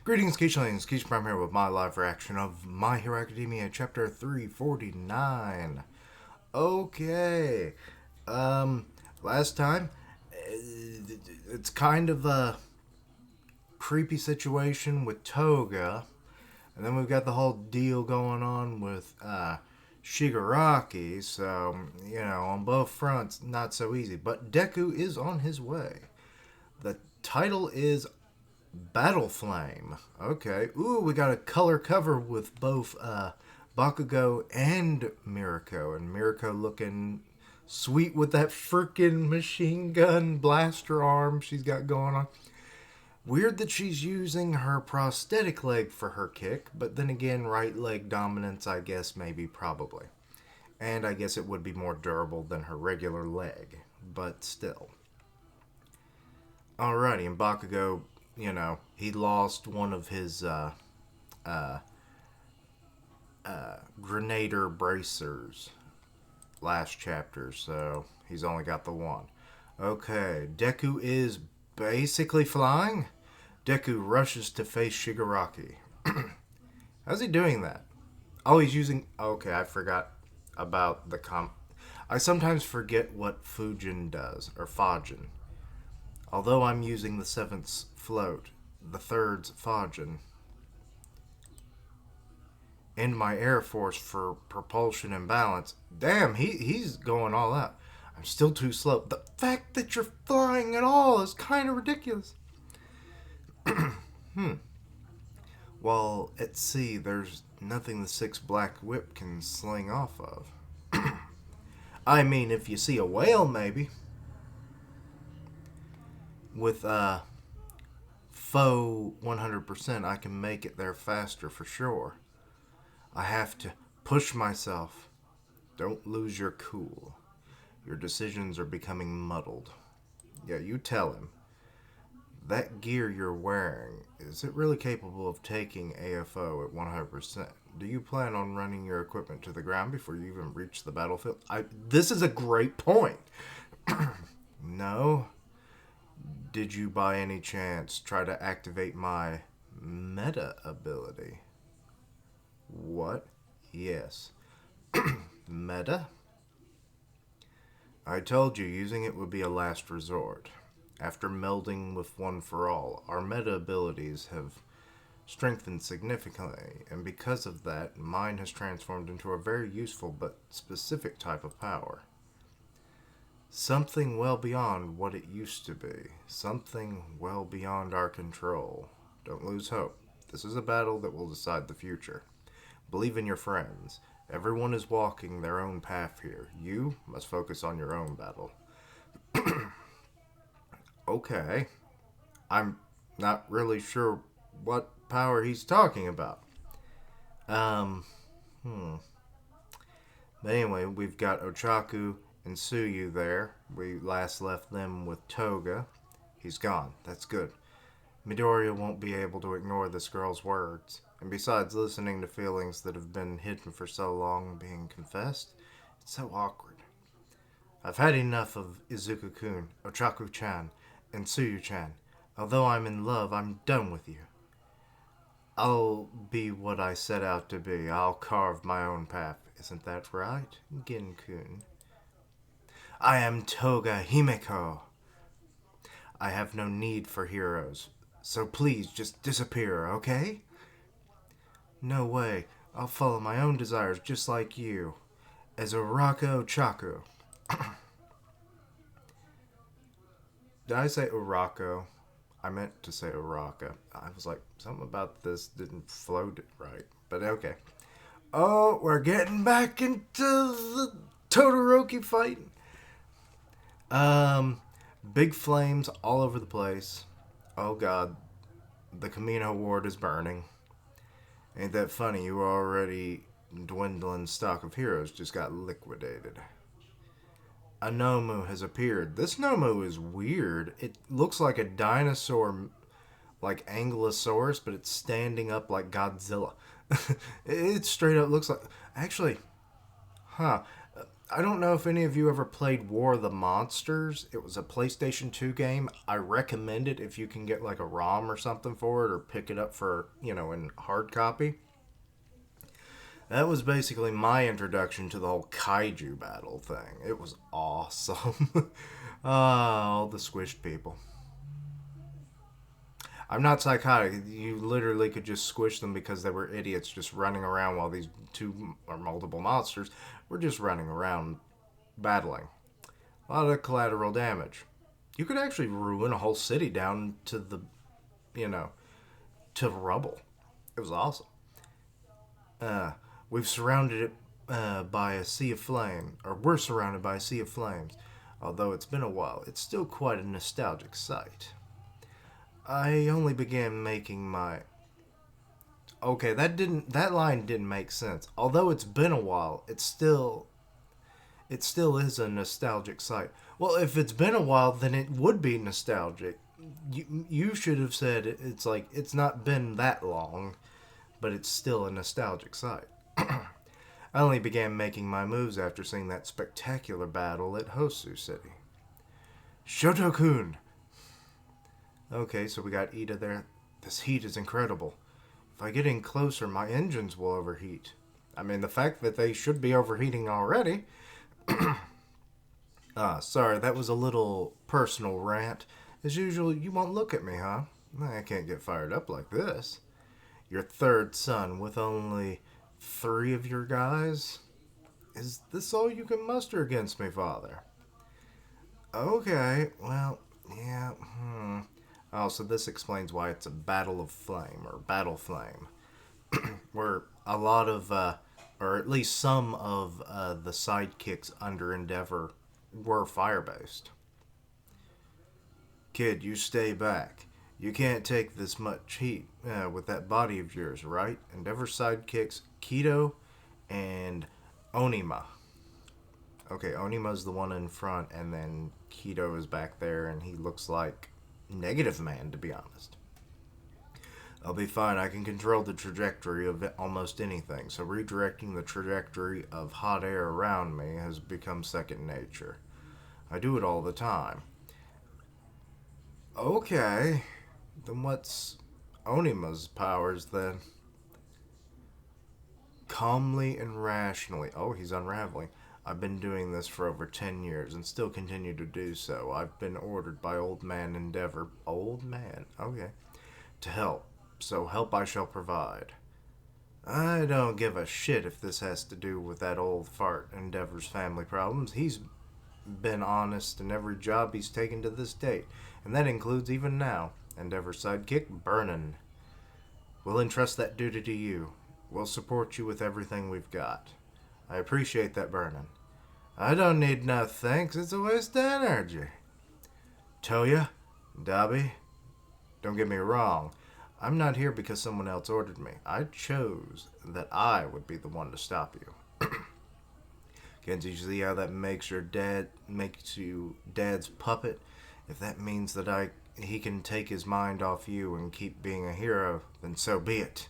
Greetings, Keishlings. Keish Prime here with my live reaction of My Hero Academia Chapter 349. Okay. Last time, it's kind of a creepy situation with Toga. And then we've got the whole deal going on with, Shigaraki. So, on both fronts, not so easy. But Deku is on his way. The title is Battle Flame. Okay. Ooh, we got a color cover with both Bakugo and Mirako. And Mirako looking sweet with that freaking machine gun blaster arm she's got going on. Weird that she's using her prosthetic leg for her kick, but then again, right leg dominance, I guess, maybe, probably. And I guess it would be more durable than her regular leg, but still. Alrighty, and Bakugo, he lost one of his Grenader bracers last chapter, so he's only got the one. Okay, Deku is basically flying. Deku rushes to face Shigaraki. How's he doing that? Oh, he's using... Okay, I forgot about the I sometimes forget what Fujin does, or Fajin. Although I'm using the 7th float, the 3rd's Fajin, and my Air Force for propulsion and balance. Damn, he's going all out. I'm still too slow. The fact that you're flying at all is kind of ridiculous. Well, at sea, there's nothing the 6th Black Whip can sling off of. I mean, if you see a whale, maybe. With faux 100%, I can make it there faster for sure. I have to push myself. Don't lose your cool. Your decisions are becoming muddled. Yeah, you tell him. That gear you're wearing, is it really capable of taking AFO at 100%? Do you plan on running your equipment to the ground before you even reach the battlefield? This is a great point. No. Did you by any chance try to activate my meta ability? What? Yes. Meta? I told you using it would be a last resort. After melding with One for All, our meta abilities have strengthened significantly, and because of that, mine has transformed into a very useful but specific type of power. Something well beyond what it used to be. Something well beyond our control. Don't lose hope. This is a battle that will decide the future. Believe in your friends. Everyone is walking their own path here. You must focus on your own battle. Okay. I'm not really sure what power he's talking about. But anyway, we've got Ochaku and Tsuyu there. We last left them with Toga. He's gone. That's good. Midoriya won't be able to ignore this girl's words. And besides, listening to feelings that have been hidden for so long being confessed, it's so awkward. I've had enough of Izuku-kun, Ochaku-chan, and Tsuyu-chan. Although I'm in love, I'm done with you. I'll be what I set out to be. I'll carve my own path. Isn't that right, Gin-kun? I am Toga Himeko. I have no need for heroes. So please, just disappear, okay? No way. I'll follow my own desires just like you. As Uraka Ochaku. Did I say Urako? I meant to say Uraka. I was like, something about this didn't float right. But okay. Oh, we're getting back into the Todoroki fight. Big flames all over the place. Oh god. The Kamino Ward is burning. Ain't that funny? You were already dwindling stock of heroes just got liquidated. A Nomu has appeared. This Nomu is weird. It looks like a dinosaur, like Ankylosaurus, but it's standing up like Godzilla. It straight up looks like... Actually, I don't know if any of you ever played War of the Monsters. It was a PlayStation 2 game. I recommend it if you can get like a ROM or something for it or pick it up for, in hard copy. That was basically my introduction to the whole kaiju battle thing. It was awesome. All the squished people. I'm not psychotic. You literally could just squish them because they were idiots just running around while these two or multiple monsters were just running around battling. A lot of collateral damage. You could actually ruin a whole city down to you know, to rubble. It was awesome. Uh, we've surrounded it by a sea of flame, or we're surrounded by a sea of flames. Although it's been a while, it's still quite a nostalgic sight. I only began making my. Okay, that line didn't make sense. Although it's been a while, it still is a nostalgic sight. Well, if it's been a while, then it would be nostalgic. You should have said it's like it's not been that long, but it's still a nostalgic sight. I only began making my moves after seeing that spectacular battle at Hosu City. Shotokun! Okay, so we got Ida there. This heat is incredible. If I get in closer, my engines will overheat. I mean, the fact that they should be overheating already. Sorry, that was a little personal rant. As usual, you won't look at me, huh? I can't get fired up like this. Your third son with only 3 of your guys? Is this all you can muster against me, father? Okay, well, yeah, Oh, so this explains why it's a battle of flame, or battle flame. Where a lot of, or at least some of the sidekicks under Endeavor were fire-based. Kid, you stay back. You can't take this much heat with that body of yours, right? Endeavor sidekicks Kido and Onima. Okay, Onima's the one in front, and then Kido is back there, and he looks like Negative Man, to be honest. I'll be fine. I can control the trajectory of almost anything, so redirecting the trajectory of hot air around me has become second nature. I do it all the time. Okay, then what's Onima's powers then? Calmly and rationally. Oh, he's unraveling. I've been doing this for over 10 years and still continue to do so. I've been ordered by Old Man Endeavor. Old Man? Okay. To help. So help I shall provide. I don't give a shit if this has to do with that old fart Endeavor's family problems. He's been honest in every job he's taken to this date, and that includes even now. Endeavor's sidekick, Burnin. We'll entrust that duty to you. We'll support you with everything we've got. I appreciate that, Burnin. I don't need no thanks. It's a waste of energy. Toya, Dabi, don't get me wrong. I'm not here because someone else ordered me. I chose that I would be the one to stop you. Can't you see how that makes you dad's puppet? If that means that he can take his mind off you and keep being a hero, then so be it.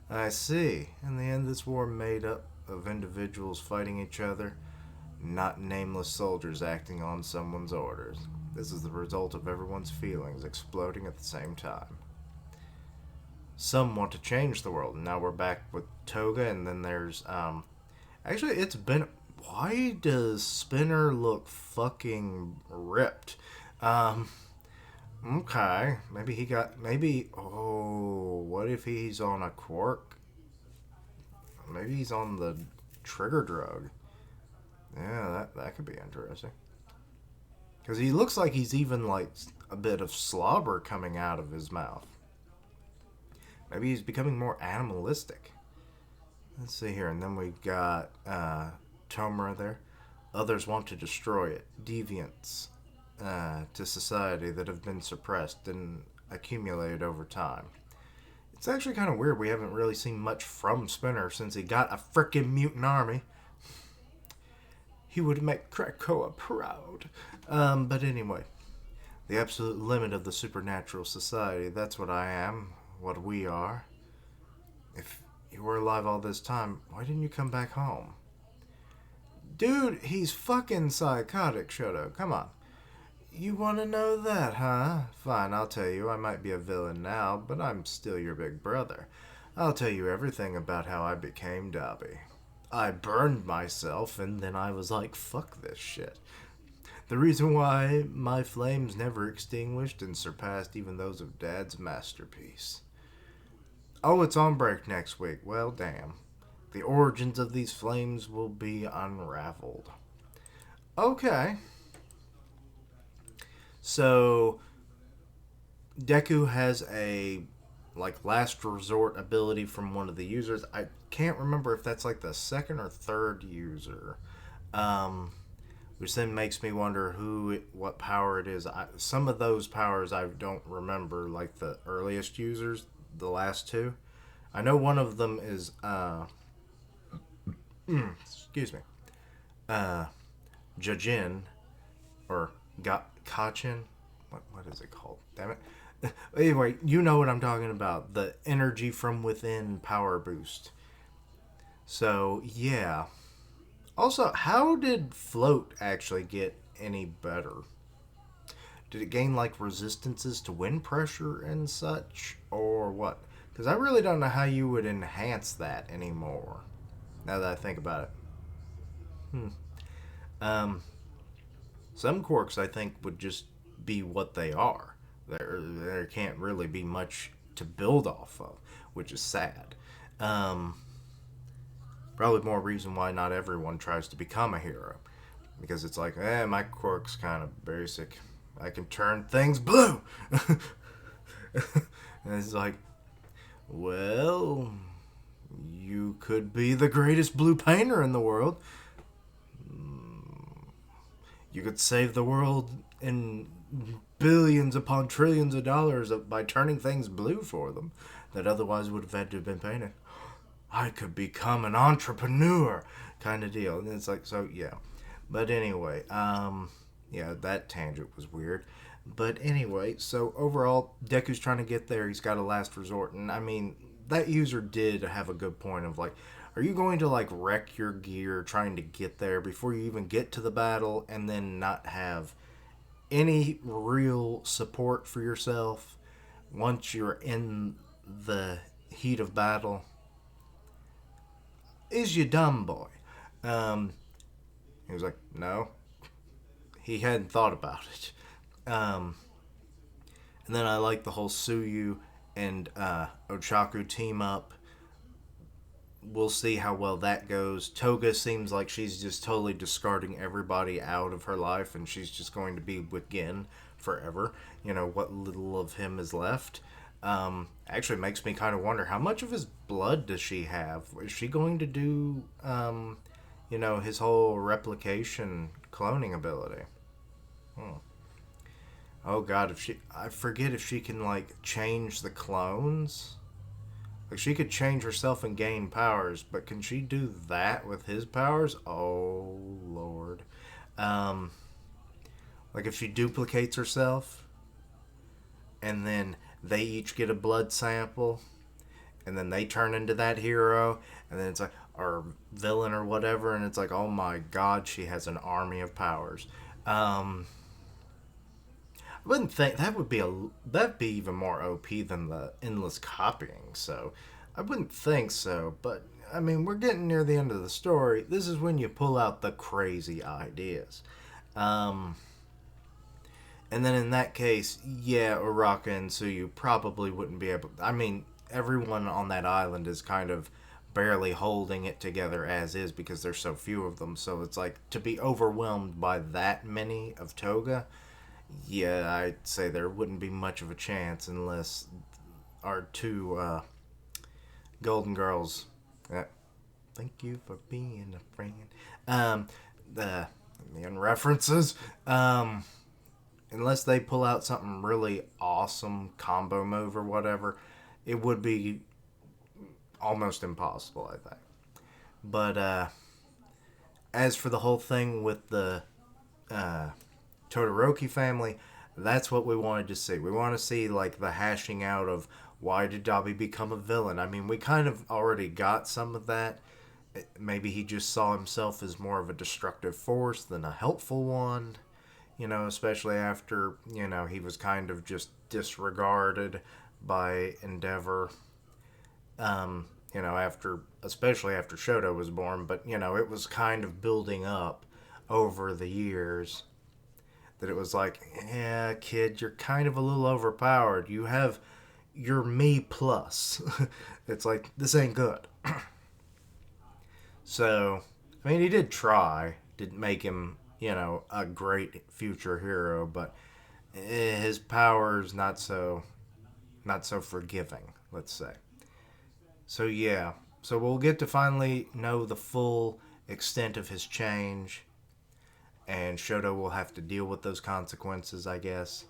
I see. In the end, this war made up of individuals fighting each other, not nameless soldiers acting on someone's orders. This is the result of everyone's feelings exploding at the same time. Some want to change the world, and now we're back with Toga, and then there's, actually, it's been, why does Spinner look fucking ripped? Okay, what if he's on a quirk? Maybe he's on the trigger drug. Yeah, that could be interesting. Because he looks like he's even like a bit of slobber coming out of his mouth. Maybe he's becoming more animalistic. Let's see here, and then we've got Tomura there. Others want to destroy it. Deviants to society that have been suppressed and accumulated over time. It's actually kind of weird we haven't really seen much from Spinner since he got a frickin' mutant army. He would make Krakoa proud. But anyway, the absolute limit of the supernatural society, that's what I am, what we are. If you were alive all this time, why didn't you come back home? Dude, he's fucking psychotic, Shoto. Come on. You want to know that, huh? Fine, I'll tell you. I might be a villain now, but I'm still your big brother. I'll tell you everything about how I became Dobby. I burned myself, and then I was like, fuck this shit. The reason why my flames never extinguished and surpassed even those of Dad's masterpiece. Oh, it's on break next week. Well, damn. The origins of these flames will be unraveled. Okay. So, Deku has a like last resort ability from one of the users. I can't remember if that's like the second or third user. Which then makes me wonder what power it is. Some of those powers I don't remember, like the earliest users, the last two. I know one of them is excuse me, Jajin or Kachin. What is it called? Damn it. Anyway, you know what I'm talking about. The energy from within power boost. So, yeah. Also, how did Float actually get any better? Did it gain, like, resistances to wind pressure and such? Or what? Because I really don't know how you would enhance that anymore. Now that I think about it. Some quirks, I think, would just be what they are. There can't really be much to build off of, which is sad. Probably more reason why not everyone tries to become a hero. Because it's like, my quirk's kind of basic. I can turn things blue! And it's like, well, you could be the greatest blue painter in the world. You could save the world in billions upon trillions of dollars by turning things blue for them that otherwise would have had to have been painted. I could become an entrepreneur kind of deal. And it's like, so yeah. But anyway, yeah, that tangent was weird. But anyway, so overall, Deku's trying to get there. He's got a last resort. And I mean, that user did have a good point of like, are you going to like wreck your gear trying to get there before you even get to the battle and then not have any real support for yourself once you're in the heat of battle? Is you dumb boy? He was like, no. He hadn't thought about it. And then I like the whole Suyu and Ochaku team up. We'll see how well that goes. Toga seems like she's just totally discarding everybody out of her life, and she's just going to be with Gin forever. You know, what little of him is left. Actually makes me kind of wonder, how much of his blood does she have? Is she going to do, his whole replication cloning ability? Oh god, I forget if she can, like, change the clones. Like, she could change herself and gain powers, but can she do that with his powers? Oh, Lord. Like, if she duplicates herself, and then they each get a blood sample, and then they turn into that hero, and then it's like, or villain or whatever, and it's like, oh my god, she has an army of powers. I wouldn't think that'd be even more OP than the endless copying. So I wouldn't think so. But I mean, we're getting near the end of the story. This is when you pull out the crazy ideas. And then in that case, yeah, Uraka and Tsuyu probably wouldn't be able. I mean, everyone on that island is kind of barely holding it together as is because there's so few of them. So it's like, to be overwhelmed by that many of Toga, yeah, I'd say there wouldn't be much of a chance unless our two Golden Girls. Thank you for being a friend. The references. Unless they pull out something really awesome combo move or whatever, it would be almost impossible, I think. But as for the whole thing with the Todoroki family, that's what we wanted to see. We want to see, like, the hashing out of why did Dabi become a villain. I mean, we kind of already got some of that Maybe he just saw himself as more of a destructive force than a helpful one, especially after, he was kind of just disregarded by Endeavor, especially after Shoto was born, but, it was kind of building up over the years that it was like, yeah, kid, you're kind of a little overpowered. You're me plus. It's like, this ain't good. So, I mean, he did try, didn't make him, a great future hero, but his powers not so forgiving, let's say. So yeah, so we'll get to finally know the full extent of his change, and Shoto will have to deal with those consequences, I guess.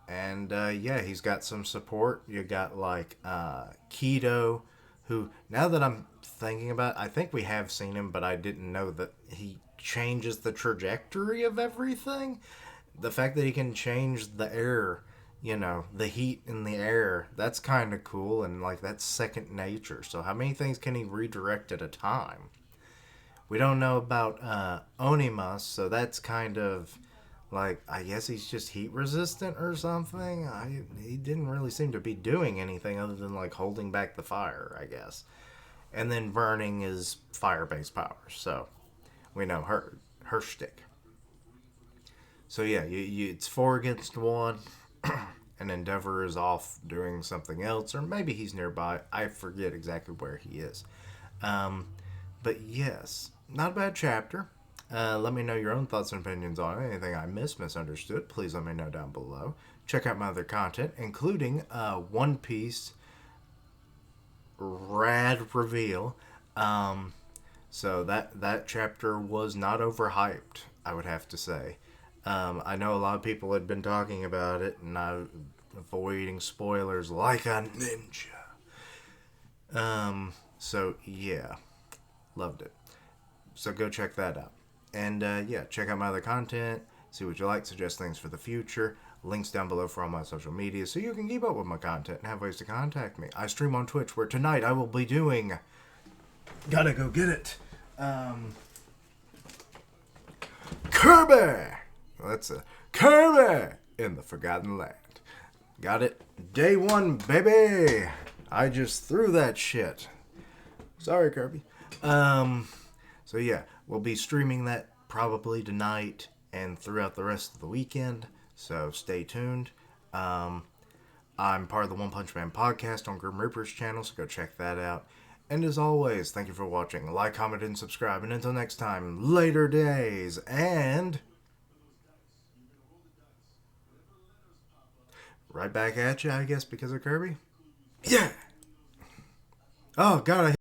And yeah, he's got some support. You got like Kido, who, now that I'm thinking about it, I think we have seen him, but I didn't know that he changes the trajectory of everything. The fact that he can change the air, the heat in the air, that's kind of cool, and like that's second nature. So, how many things can he redirect at a time? We don't know about Onimus, so that's kind of like, I guess he's just heat resistant or something. He didn't really seem to be doing anything other than like holding back the fire, I guess. And then burning is fire based powers, so we know her shtick. So yeah, it's 4 against 1, and Endeavor is off doing something else, or maybe he's nearby. I forget exactly where he is. Um, but yes, not a bad chapter. Let me know your own thoughts and opinions on it. Anything I misunderstood, please let me know down below. Check out my other content, including One Piece rad reveal. So that chapter was not overhyped, I would have to say. I know a lot of people had been talking about it, and I'm avoiding spoilers like a ninja. So yeah, loved it. So go check that out. And yeah, check out my other content, see what you like, suggest things for the future. Links down below for all my social media so you can keep up with my content and have ways to contact me. I stream on Twitch, where tonight I will be doing... Gotta go get it. Kirby! That's a Kirby in the Forgotten Land. Got it? Day 1, baby! I just threw that shit. Sorry, Kirby. So yeah, we'll be streaming that probably tonight and throughout the rest of the weekend. So stay tuned. I'm part of the One Punch Man podcast on Grim Reaper's channel, so go check that out. And as always, thank you for watching. Like, comment, and subscribe. And until next time, later days. And right back at you, I guess, because of Kirby. Yeah! Oh, God,